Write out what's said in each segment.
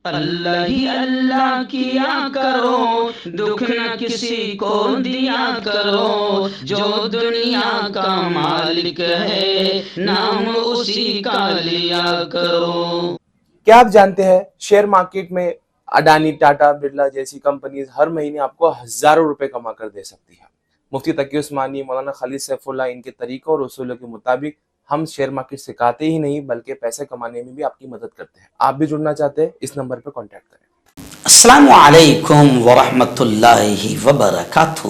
اللہ ہی اللہ کیا کرو، دکھ نہ کسی کو دیا کرو، جو دنیا کا مالک ہے نام اسی کا لیا کرو۔ کیا آپ جانتے ہیں شیئر مارکیٹ میں اڈانی، ٹاٹا، برلا جیسی کمپنیز ہر مہینے آپ کو ہزاروں روپے کما کر دے سکتی ہے۔ مفتی تقی عثمانی، مولانا خالد سیف اللہ، ان کے طریقوں اور اصولوں کے مطابق ہم شیئر مارکیٹ سکھاتے ہی نہیں بلکہ پیسے کمانے میں بھی آپ کی مدد کرتے ہیں۔ آپ بھی جڑنا چاہتے ہیں؟ اس نمبر پر کانٹیکٹ کریں۔ السلام علیکم ورحمۃ اللہ وبرکاتہ۔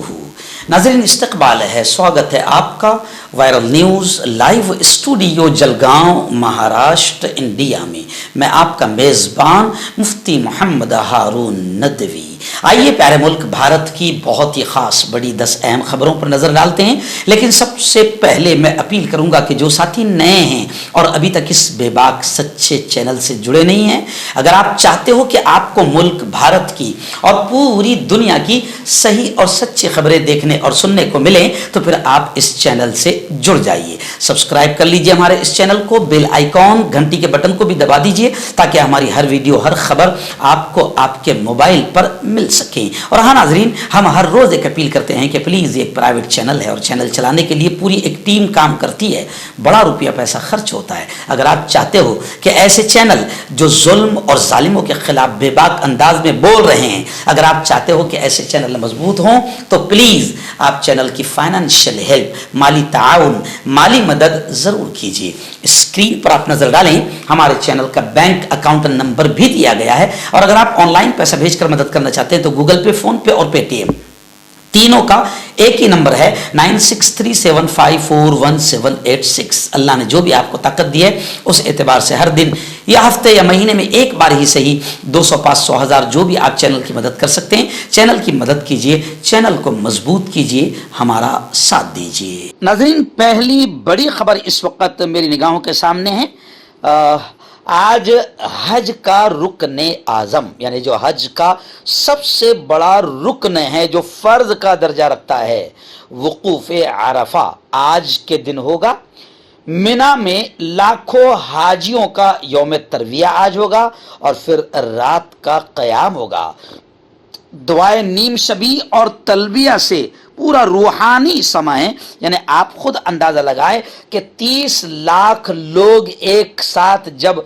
ناظرین، استقبال ہے، سواگت ہے آپ کا viral news live studio Jalgaon, Maharashtra, India میں۔ میں آپ کا میزبان مفتی محمد ہارون ندوی۔ آئیے پیارے ملک بھارت کی بہت ہی خاص بڑی 10 اہم خبروں پر نظر ڈالتے ہیں، لیکن سب سے پہلے میں اپیل کروں گا کہ جو ساتھی نئے ہیں اور ابھی تک اس بے باک سچے چینل سے جڑے نہیں ہیں، اگر آپ چاہتے ہو کہ آپ کو ملک بھارت کی اور پوری دنیا کی صحیح اور سچی خبریں دیکھنے اور سننے کو ملیں تو پھر آپ اس چینل سے جڑ جائیے۔ سبسکرائب کر لیجئے ہمارے اس چینل کو، بیل آئیکن گھنٹی کے بٹن کو بھی دبا دیجئے تاکہ ہماری ہر ویڈیو، ہر خبر آپ کو آپ کے موبائل پر مل سکیں۔ اور ہاں ناظرین، ہم ہر روز ایک اپیل کرتے ہیں کہ پلیز، یہ ایک پرائیویٹ چینل ہے اور چینل چلانے کے لیے پوری ایک ٹیم کام کرتی ہے، بڑا روپیہ پیسہ خرچ ہوتا ہے۔ اگر آپ چاہتے ہو کہ ایسے چینل جو ظلم اور ظالموں کے خلاف بے باک انداز میں بول رہے ہیں، اگر آپ چاہتے ہو کہ ایسے چینل مضبوط ہوں تو پلیز آپ چینل کی فائنینشیل ہیلپ، مالی تعاون، مالی مدد ضرور کیجیے۔ اسکرین پر آپ نظر ڈالیں، ہمارے چینل کا بینک اکاؤنٹ نمبر بھی دیا گیا ہے، اور اگر آپ آن لائن پیسہ بھیج کر مدد کرنا چاہتے ہیں تو گوگل پے، فون پے اور پے ٹی ایم تینوں کا ایک ہی نمبر ہے 9637541786۔ اللہ نے جو بھی آپ کو طاقت دی ہے اس اعتبار سے ہر دن یا ہفتے یا مہینے میں ایک بار ہی صحیح 200، 500، 1000 جو بھی آپ چینل کی مدد کر سکتے ہیں، چینل کی مدد کیجئے، چینل کو مضبوط کیجئے، ہمارا ساتھ دیجئے۔ ناظرین، پہلی بڑی خبر اس وقت میری نگاہوں کے سامنے ہے۔ آج حج کا رکن اعظم، یعنی جو حج کا سب سے بڑا رکن ہے، جو فرض کا درجہ رکھتا ہے، وقوف عرفہ آج کے دن ہوگا۔ منا میں لاکھوں حاجیوں کا یوم ترویہ آج ہوگا، اور پھر رات کا قیام ہوگا۔ دعائے نیم شبی اور تلبیہ سے پورا روحانی سما ہے، یعنی آپ خود اندازہ لگائے کہ 30 لاکھ لوگ ایک ساتھ جب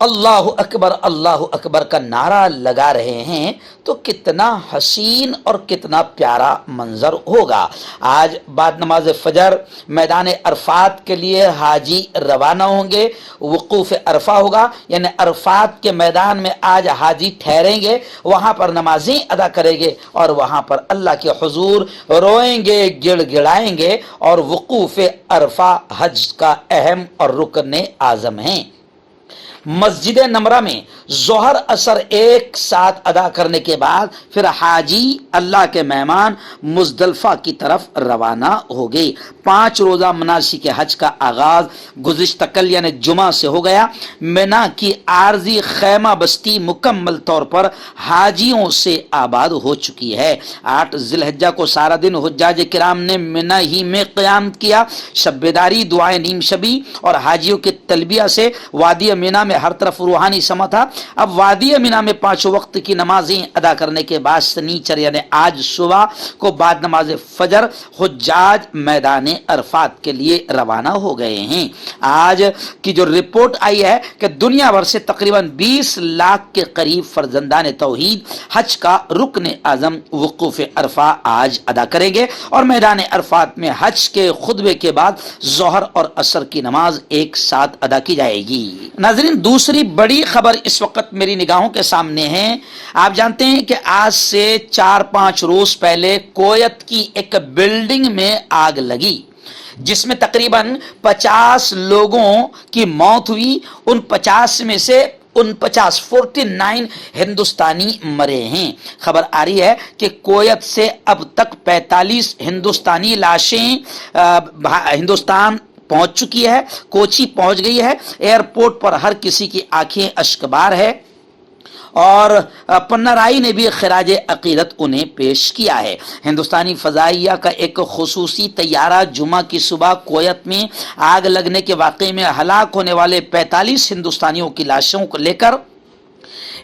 اللہ اکبر کا نعرہ لگا رہے ہیں تو کتنا حسین اور کتنا پیارا منظر ہوگا۔ آج بعد نماز فجر میدان عرفات کے لیے حاجی روانہ ہوں گے۔ وقوف عرفہ ہوگا، یعنی عرفات کے میدان میں آج حاجی ٹھہریں گے، وہاں پر نمازیں ادا کریں گے اور وہاں پر اللہ کے حضور روئیں گے، گڑ گڑائیں گے، اور وقوف عرفہ حج کا اہم اور رکن اعظم ہیں۔ مسجد نمرہ میں ظہر اثر ایک ساتھ ادا کرنے کے بعد پھر حاجی اللہ کے مہمان مزدلفہ کی طرف روانہ ہو گئے۔ 5 روزہ مناسک حج کا آغاز گزشتہ کل یعنی جمعہ سے ہو گیا۔ منا کی عارضی خیمہ بستی مکمل طور پر حاجیوں سے آباد ہو چکی ہے۔ 8 ذی الحجہ کو سارا دن حجاج کرام نے منا ہی میں قیام کیا۔ شب بیداری، دعائے نیم شبی اور حاجیوں کے تلبیہ سے وادی منا میں ہر طرف روحانی سما تھا۔ اب وادی منا میں 5 وقت کی نمازیں ادا کرنے کے بعد سنیچر یعنی آج صبح کو بعد نماز فجر حجاج میدان عرفات کے لیے روانہ ہو گئے ہیں۔ آج کی جو رپورٹ آئی ہے کہ دنیا بھر سے تقریباً 20 لاکھ کے قریب فرزندان توحید حج کا رکن اعظم وقوف عرفہ آج ادا کریں گے، اور میدان عرفات میں حج کے خطبے کے بعد ظہر اور عصر کی نماز ایک ساتھ ادا کی جائے گی۔ ناظرین، دوسری بڑی خبر اس وقت میری نگاہوں کے سامنے ہے۔ آپ جانتے ہیں کہ آج سے 4-5 روز پہلے کویت کی ایک بلڈنگ میں آگ لگی جس میں تقریباً 50 لوگوں کی موت ہوئی۔ ان 50 میں سے 49 ہندوستانی مرے ہیں۔ خبر آ رہی ہے کہ کویت سے اب تک 45 ہندوستانی لاشیں ہندوستان پہنچ چکی ہے، کوچی پہنچ گئی ہے۔ ایئرپورٹ پر ہر کسی کی آنکھیں اشکبار ہے، اور پنارائی نے بھی خراج عقیدت انہیں پیش کیا ہے۔ ہندوستانی فضائیہ کا ایک خصوصی طیارہ جمعہ کی صبح کویت میں آگ لگنے کے واقعے میں ہلاک ہونے والے 45 ہندوستانیوں کی لاشوں کو لے کر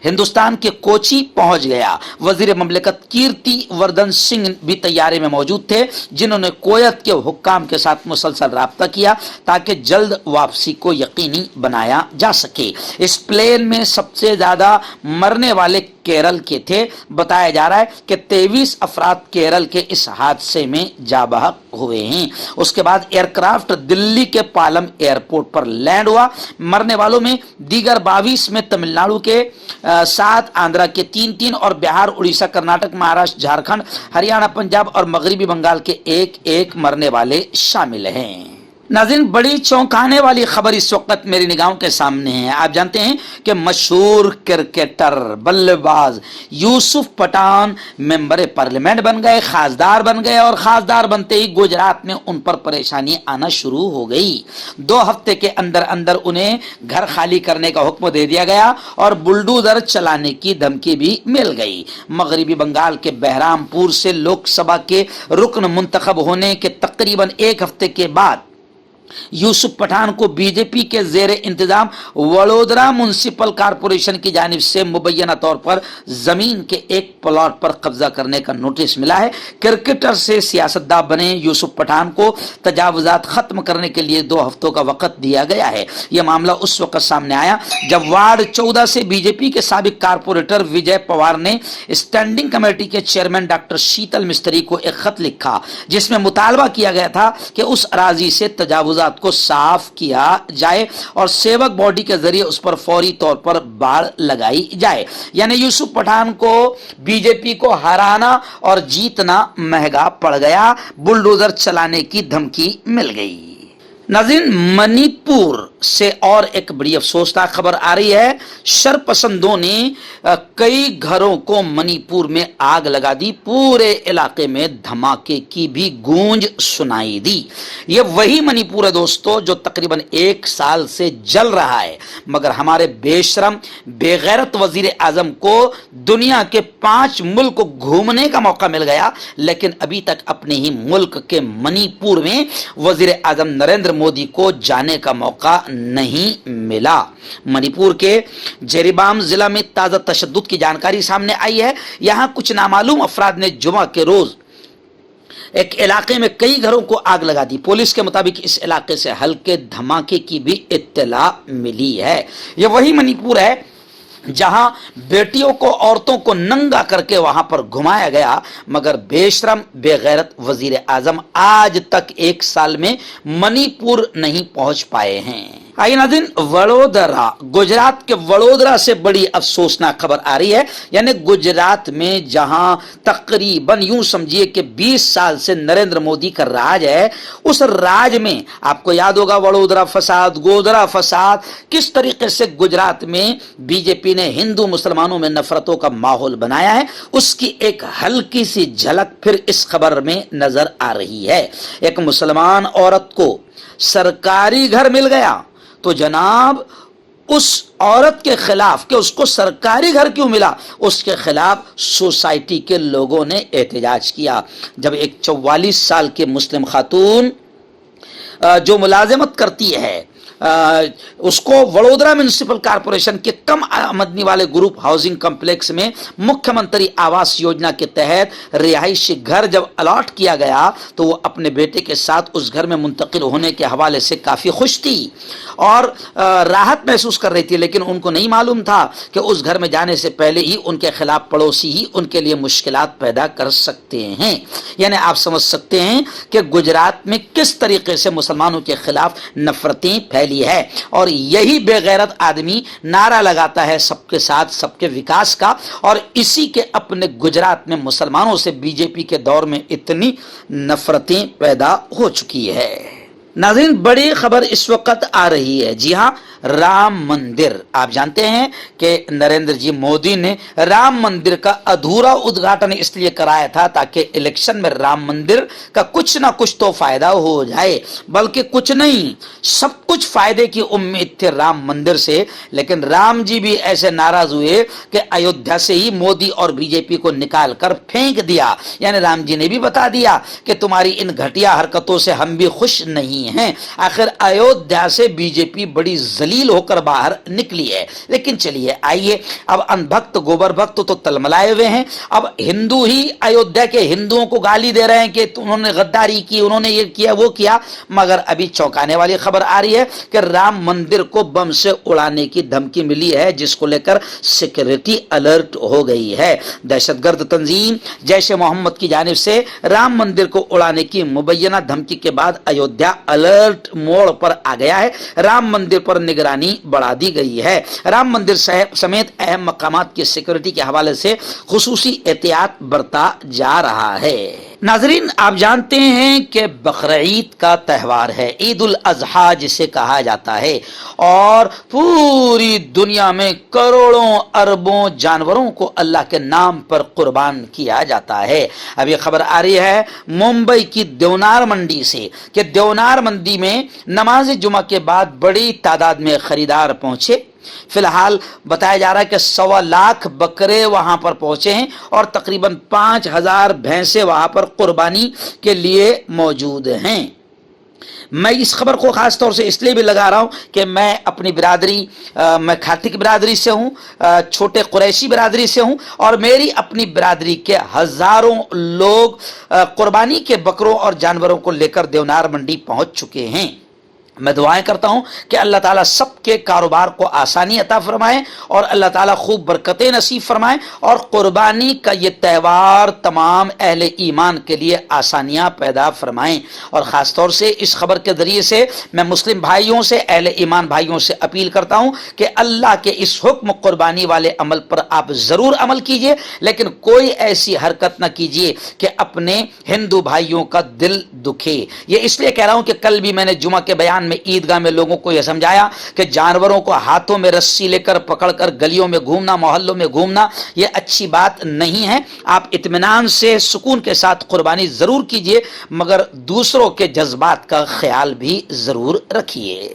हिंदुस्तान के कोची पहुंच गया। वजीर ममलिकत कीर्ति वर्धन सिंह भी तैयारे में मौजूद थे, जिन्होंने कुवैत के हुक्काम के साथ मुसलसल राब्ता किया ताकि जल्द वापसी को यकीनी बनाया जा सके। इस प्लेन में सबसे ज्यादा मरने वाले केरल के थे। बताया जा रहा है कि 23 अफराद केरल के इस हादसे में जाबहक हुए हैं। उसके बाद एयरक्राफ्ट दिल्ली के पालम एयरपोर्ट पर लैंड हुआ। मरने वालों में दीगर 22 में तमिलनाडु के 7, आंध्रा के 3 और बिहार, उड़ीसा, कर्नाटक, महाराष्ट्र, झारखंड, हरियाणा, पंजाब और मगरबी बंगाल के 1 मरने वाले शामिल हैं। नाज़रीन, बड़ी चौंकाने वाली खबर इस वक्त मेरी निगाहों के सामने है। आप जानते हैं कि मशहूर क्रिकेटर बल्लेबाज यूसुफ पठान मेंबर पार्लियामेंट बन गए, खासदार बन गए और खासदार बनते ही गुजरात में उन पर परेशानी आना शुरू हो गई। 2 हफ्ते के अंदर अंदर उन्हें घर खाली करने का हुक्म दे दिया गया और बुलडोजर चलाने की धमकी भी मिल गई। मगरबी बंगाल के बहरामपुर से लोकसभा के रुकन मुंतखब होने के तकरीबन 1 हफ्ते के बाद यूसुफ पठान को बीजेपी के जेर इंतजाम वडोदरा म्युनिसिपल कॉरपोरेशन की जानिब से मुबैना तौर पर जमीन के एक प्लॉट पर कब्जा करने का नोटिस मिला है। क्रिकेटर से सियासतदान बने यूसुफ पठान को तजावुजात खत्म करने के लिए 2 हफ्तों का वक्त दिया गया है। यह मामला उस वक्त सामने आया जब वार्ड 14 से बीजेपी के साबिक कारपोरेटर विजय पवार ने स्टैंडिंग कमेटी के चेयरमैन डॉक्टर शीतल मिस्त्री को एक खत लिखा, जिसमें मुतालबा किया गया था कि उस अराजी से तजावुजात को साफ किया जाए और सेवक बॉडी के जरिए उस पर फौरी तौर पर बाड़ लगाई जाए। यानी यूसुफ पठान को बीजेपी को हराना और जीतना महंगा पड़ गया। बुलडोजर चलाने की धमकी मिल गई। नाज़रीन, मणिपुर से और एक बड़ी अफसोसनाक खबर आ रही है। शरपसंदों ने कई घरों को मणिपुर में आग लगा दी। पूरे इलाके में धमाके की भी गूंज सुनाई दी। ये वही मणिपुर है दोस्तों जो तकरीबन 1 साल से जल रहा है, मगर हमारे बेशरम बेगैरत वजीर आजम को दुनिया के 5 मुल्क को घूमने का मौका मिल गया, लेकिन अभी तक अपने ही मुल्क के मणिपुर में वजीर आजम नरेंद्र मोदी को जाने का मौका नहीं मिला। मणिपुर के जेरीबाम जिला में ताजा तशद्दुद की जानकारी सामने आई है। यहां कुछ नामालूम अफराद ने जुमा के रोज एक इलाके में कई घरों को आग लगा दी। पुलिस के मुताबिक इस इलाके से हल्के धमाके की भी इत्तला मिली है। यह वही मणिपुर है जहां बेटियों को, औरतों को नंगा करके वहां पर घुमाया गया, मगर बेशरम बेगैरत वजीर आजम आज तक 1 साल में मणिपुर नहीं पहुंच पाए हैं। आइए नाज़रीन, वडोदरा, गुजरात के वडोदरा से बड़ी अफसोसनाक खबर आ रही है। यानी गुजरात में जहां तकरीबन यूं समझिए कि 20 साल से नरेंद्र मोदी का राज है, उस राज में आपको याद होगा वडोदरा फसाद, गोधरा फसाद, किस तरीके से गुजरात में बीजेपी ने हिंदू मुसलमानों में नफरतों का माहौल बनाया है, उसकी एक हल्की सी झलक फिर इस खबर में नजर आ रही है। एक मुसलमान औरत को सरकारी घर मिल गया तो जनाब उस औरत के खिलाफ कि उसको सरकारी घर क्यों मिला, उसके खिलाफ सोसाइटी के लोगों ने एहतजाज किया। जब एक 44 साल की मुस्लिम खातून जो मुलाजिमत करती है उसको वडोदरा म्युनिसिपल कॉरपोरेशन के कम आमदनी वाले ग्रुप हाउसिंग कॉम्प्लेक्स में मुख्यमंत्री आवास योजना के तहत रिहायशी घर जब अलॉट किया गया तो वो अपने बेटे के साथ उस घर में मुंतकिल होने के हवाले से काफ़ी खुश थी और राहत महसूस कर रही थी, लेकिन उनको नहीं मालूम था कि उस घर में जाने से पहले ही उनके खिलाफ पड़ोसी ही उनके लिए मुश्किलात पैदा कर सकते हैं। यानी आप समझ सकते हैं कि गुजरात में किस तरीके से मुसलमानों के खिलाफ नफरतें फैली है और यही बेगैरत आदमी नारा लगाता है सबके साथ सबके विकास का, और इसी के अपने गुजरात में मुसलमानों से बीजेपी के दौर में इतनी नफरतें पैदा हो चुकी है। नाज़रीन, बड़ी खबर इस वक्त आ रही है। जी हाँ, राम मंदिर, आप जानते हैं कि नरेंद्र जी मोदी ने राम मंदिर का अधूरा उद्घाटन इसलिए कराया था ताकि इलेक्शन में राम मंदिर का कुछ ना कुछ तो फायदा हो जाए, बल्कि कुछ नहीं सब कुछ फायदे की उम्मीद थी राम मंदिर से। लेकिन राम जी भी ऐसे नाराज हुए कि अयोध्या से ही मोदी और बीजेपी को निकाल कर फेंक दिया। यानी राम जी ने भी बता दिया कि तुम्हारी इन घटिया हरकतों से हम भी खुश नहीं नहीं हैं। आखिर अयोध्या से बीजेपी बड़ी जलील होकर बाहर निकली है। लेकिन चलिए आइए, अब अनभक्त गोबर भक्त तो तलमलाए हुए हैं। अब हिंदू ही अयोध्या के हिंदुओं को गाली दे रहे हैं कि उन्होंने गद्दारी की, उन्होंने ये किया वो किया। मगर अभी चौंकाने वाली खबर आ रही है कि राम मंदिर को बम से उड़ाने की धमकी मिली है, जिसको लेकर सिक्योरिटी अलर्ट हो गई है। दहशतगर्द तंजीम जैश ए मोहम्मद की जानिब से राम मंदिर को उड़ाने की मुबैना धमकी के बाद अयोध्या अलर्ट मोड पर आ गया है। राम मंदिर पर निगरानी बढ़ा दी गई है। राम मंदिर समेत अहम मकामात की सिक्योरिटी के हवाले से खुसूसी एहतियात बरता जा रहा है। नाजरीन, आप जानते हैं कि बकरीद का त्यौहार है, ईद उल अजहा जिसे कहा जाता है, और पूरी दुनिया में करोड़ों अरबों जानवरों को अल्लाह के नाम पर कुर्बान किया जाता है। अब ये खबर आ रही है मुंबई की देवनार मंडी से कि देवनार मंडी में नमाज जुमा के बाद बड़ी तादाद में खरीदार पहुंचे। फिलहाल बताया जा रहा है कि 1.25 लाख बकरे वहां पर पहुंचे हैं और तकरीबन 5000 भैंसे वहां पर कुर्बानी के लिए मौजूद हैं। मैं इस खबर को खास तौर से इसलिए भी लगा रहा हूं कि मैं अपनी बिरादरी, मैं खाती की बिरादरी से हूं, छोटे कुरैशी बिरादरी से हूं, और मेरी अपनी बिरादरी के हजारों लोग कुर्बानी के बकरों और जानवरों को लेकर देवनार मंडी पहुंच चुके हैं। मैं दुआएं करता हूं कि अल्लाह ताला सबके कारोबार को आसानी अता फरमाए और अल्लाह ताला खूब बरकतें नसीब फरमाए और कुर्बानी का ये त्यौहार तमाम अहले ईमान के लिए आसानियां पैदा फरमाएं। और ख़ास तौर से इस खबर के ज़रिए से मैं मुस्लिम भाइयों से, अहले ईमान भाइयों से अपील करता हूं कि अल्लाह के इस हुक्म कुर्बानी वाले अमल पर आप ज़रूर अमल कीजिए, लेकिन कोई ऐसी हरकत न कीजिए कि अपने हिंदू भाइयों का दिल दुखे। ये इसलिए कह रहा हूं कि कल भी मैंने जुमा के बयान में ईदगाह में लोगों को यह समझाया कि जानवरों को हाथों में रस्सी लेकर पकड़कर गलियों में घूमना, मोहल्लों में घूमना, यह अच्छी बात नहीं है। आप इत्मीनान से, सुकून के साथ कुर्बानी जरूर कीजिए, मगर दूसरों के जज्बात का ख्याल भी जरूर रखिए।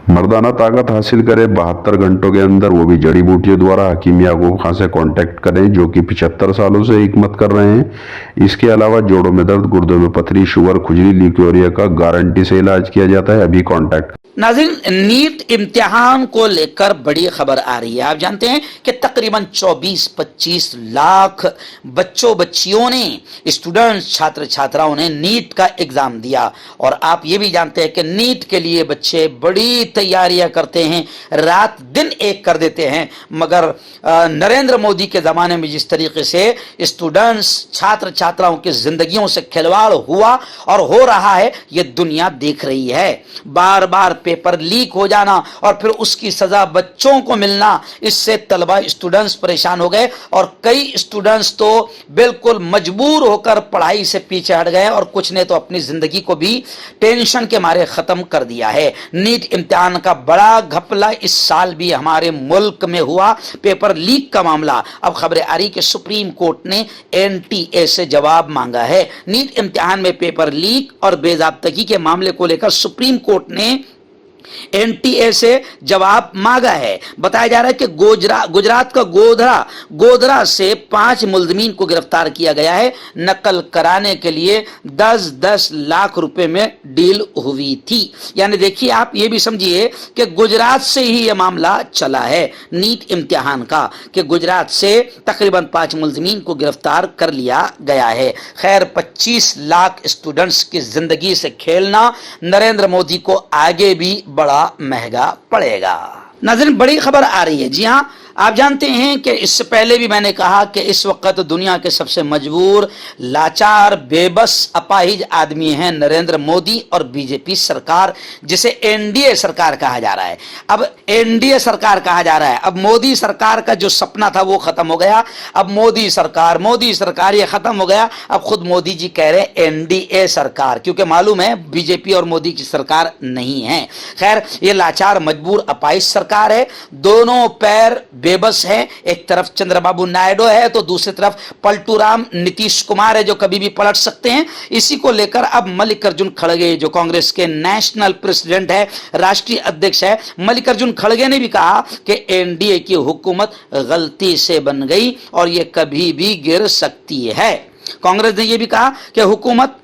मर्दाना ताकत हासिल करे 72 घंटों के अंदर, वो भी जड़ी बूटियों द्वारा हकीम याकूब खान से कांटेक्ट करें, जो कि 75 सालों से हिकमत कर रहे हैं। इसके अलावा जोड़ों में दर्द, गुर्दों में पथरी, शुगर, खुजली, ल्यूकेरिया का गारंटी से इलाज किया जाता है। अभी कांटेक्ट। नाज़रीन, नीट इम्तिहान को लेकर बड़ी खबर आ रही है। आप जानते हैं कि तकरीबन 24-25 लाख बच्चों बच्चियों ने, स्टूडेंट्स, छात्र छात्राओं ने नीट का एग्जाम दिया, और आप ये भी जानते हैं कि नीट के लिए बच्चे बड़ी तैयारियां करते हैं, रात दिन एक कर देते हैं। मगर नरेंद्र मोदी के ज़माने में जिस तरीके से स्टूडेंट्स, छात्र छात्राओं की जिंदगियों से खिलवाड़ हुआ और हो रहा है, ये दुनिया देख रही है। बार बार पेपर लीक हो जाना और फिर उसकी सजा बच्चों को मिलना, इससे तलबा, स्टूडेंट्स परेशान हो गए, और कई स्टूडेंट्स तो बिल्कुल मजबूर होकर पढ़ाई से पीछे हट गए, और कुछ ने तो अपनी जिंदगी को भी टेंशन के मारे खत्म कर दिया है। नीट इम्तिहान का बड़ा घपला इस साल भी हमारे मुल्क में हुआ, पेपर लीक का मामला। अब खबर आ रही कि सुप्रीम कोर्ट ने NTA से जवाब मांगा है। नीट इम्तिहान में पेपर लीक और बेज़ाब्तगी के मामले को लेकर सुप्रीम कोर्ट ने NTA से जवाब मांगा है। बताया जा रहा है कि गुजरात का गोधरा से 5 मुल्ज़मीन को गिरफ्तार किया गया है। नकल कराने के लिए 10-10 लाख रुपए में डील हुई थी। यानी देखिए, आप ये भी समझिए कि गुजरात से ही यह मामला चला है नीट इम्तिहान का, कि गुजरात से तकरीबन 5 मुल्ज़मीन को गिरफ्तार कर लिया गया है। खैर, 25 लाख स्टूडेंट्स की जिंदगी से खेलना नरेंद्र मोदी को आगे भी बड़ा महंगा पड़ेगा। नाज़रीन, बड़ी खबर आ रही है। जी हाँ, आप जानते हैं कि इससे पहले भी मैंने कहा कि इस वक्त दुनिया के सबसे मजबूर, लाचार, बेबस, अपाहिज आदमी हैं नरेंद्र मोदी और बीजेपी सरकार, जिसे NDA सरकार कहा जा रहा है। अब NDA सरकार कहा जा रहा है। अब मोदी सरकार का जो सपना था वो खत्म हो गया। अब मोदी सरकार ये खत्म हो गया। अब खुद मोदी जी कह रहे NDA सरकार, क्योंकि मालूम है बीजेपी और मोदी की सरकार नहीं है। खैर, ये लाचार, मजबूर, अपाहिज सरकार है। दोनों पैर बेबस है। एक तरफ चंद्रबाबू नायडू है तो दूसरी तरफ पलटूराम नीतीश कुमार है, जो कभी भी पलट सकते हैं। इसी को लेकर अब मल्लिकार्जुन खड़गे, जो कांग्रेस के नेशनल प्रेसिडेंट है, राष्ट्रीय अध्यक्ष है, मल्लिकार्जुन खड़गे ने भी कहा कि NDA की हुकूमत गलती से बन गई और ये कभी भी गिर सकती है। कांग्रेस ने यह भी कहा कि हुकूमत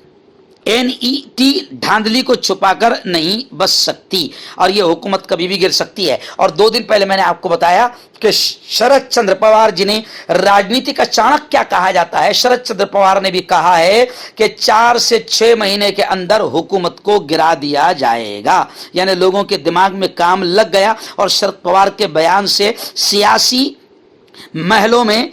NET धांधली को छुपाकर नहीं बच सकती और ये हुकूमत कभी भी गिर सकती है। और 2 दिन पहले मैंने आपको बताया कि शरद चंद्र पवार जिन्हें राजनीति का चाणक्य कहा जाता है, शरद चंद्र पवार ने भी कहा है कि 4 से 6 महीने के अंदर हुकूमत को गिरा दिया जाएगा। यानी लोगों के दिमाग में काम लग गया और शरद पवार के बयान से सियासी महलों में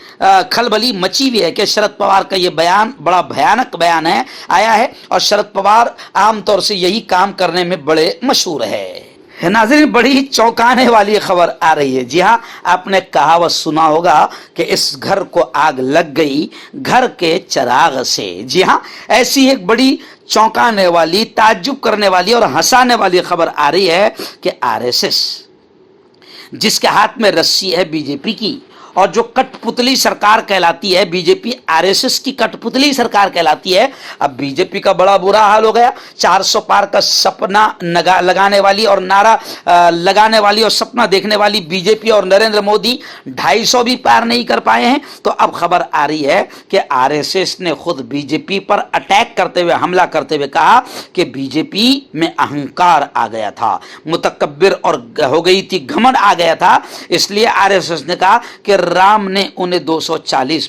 खलबली मची हुई है कि शरद पवार का ये बयान बड़ा भयानक बयान है आया है और शरद पवार आमतौर से यही काम करने में बड़े मशहूर है। नाज़रीन, बड़ी चौंकाने वाली खबर आ रही है। जी हाँ, आपने कहावत सुना होगा कि इस घर को आग लग गई घर के चिराग से। जी हाँ, ऐसी एक बड़ी चौंकाने वाली, ताज्जुब करने वाली और हंसाने वाली खबर आ रही है कि RSS जिसके हाथ में रस्सी है बीजेपी की और जो कठपुतली सरकार कहलाती है, बीजेपी RSS की कठपुतली सरकार कहलाती है। अब बीजेपी का बड़ा बुरा हाल हो गया। 400 पार का सपना लगाने वाली और नारा लगाने वाली और सपना देखने वाली बीजेपी और नरेंद्र मोदी 250 भी पार नहीं कर पाए हैं। तो अब खबर आ रही है कि RSS ने खुद बीजेपी पर अटैक करते हुए, हमला करते हुए कहा कि बीजेपी में अहंकार आ गया था, मुतकब्बिर और हो गई थी, घमंड आ गया था। इसलिए RSS ने कहा कि राम ने उन्हें 241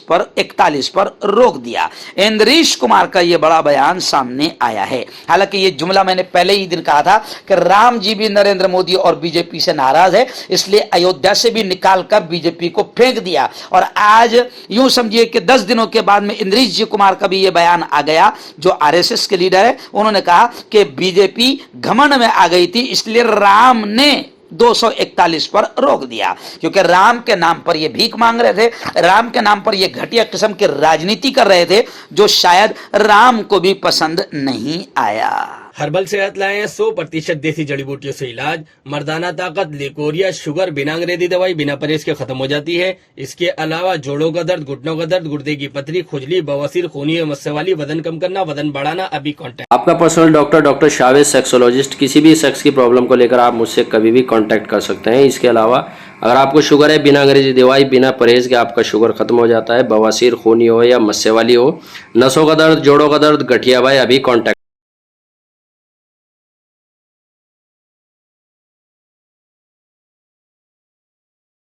पर रोक दिया। इंद्रीश कुमार का यह बड़ा बयान सामने आया है। हालांकि यह जुमला मैंने पहले ही दिन कहा था कि राम जी भी नरेंद्र मोदी और बीजेपी से नाराज है, इसलिए अयोध्या से भी निकालकर बीजेपी को फेंक दिया। और आज यूं समझिए कि 10 दिनों के बाद में इंद्रीश जी कुमार का भी यह बयान आ गया, जो RSS के लीडर है। उन्होंने कहा कि बीजेपी घमंड में आ गई थी, इसलिए राम ने 241 पर रोक दिया, क्योंकि राम के नाम पर ये भीख मांग रहे थे, राम के नाम पर ये घटिया किस्म की राजनीति कर रहे थे, जो शायद राम को भी पसंद नहीं आया। हर्बल सेहत लाए हैं 100% देसी जड़ी बूटियों से इलाज। मर्दाना ताकत, लिकोरिया, शुगर बिना अंग्रेजी दवाई, बिना परहेज के खत्म हो जाती है। इसके अलावा जोड़ों का दर्द, घुटनों का दर्द, गुर्दे की पथरी, खुजली, बवासीर, खूनी मस्से वाली, वजन कम करना, वजन बढ़ाना, अभी कॉन्टैक्ट। आपका पर्सनल डॉक्टर शावेज सेक्सोलॉजिस्ट। किसी भी सेक्स की प्रॉब्लम को लेकर आप मुझसे कभी भी कांटेक्ट कर सकते हैं। इसके अलावा अगर आपको शुगर है, बिना अंग्रेजी दवाई, बिना परहेज के आपका शुगर खत्म हो जाता है, बवासीर, खूनी हो या मस्से वाली हो, नसों का दर्द, जोड़ों का दर्द, गठिया भाई, अभी कांटेक्ट।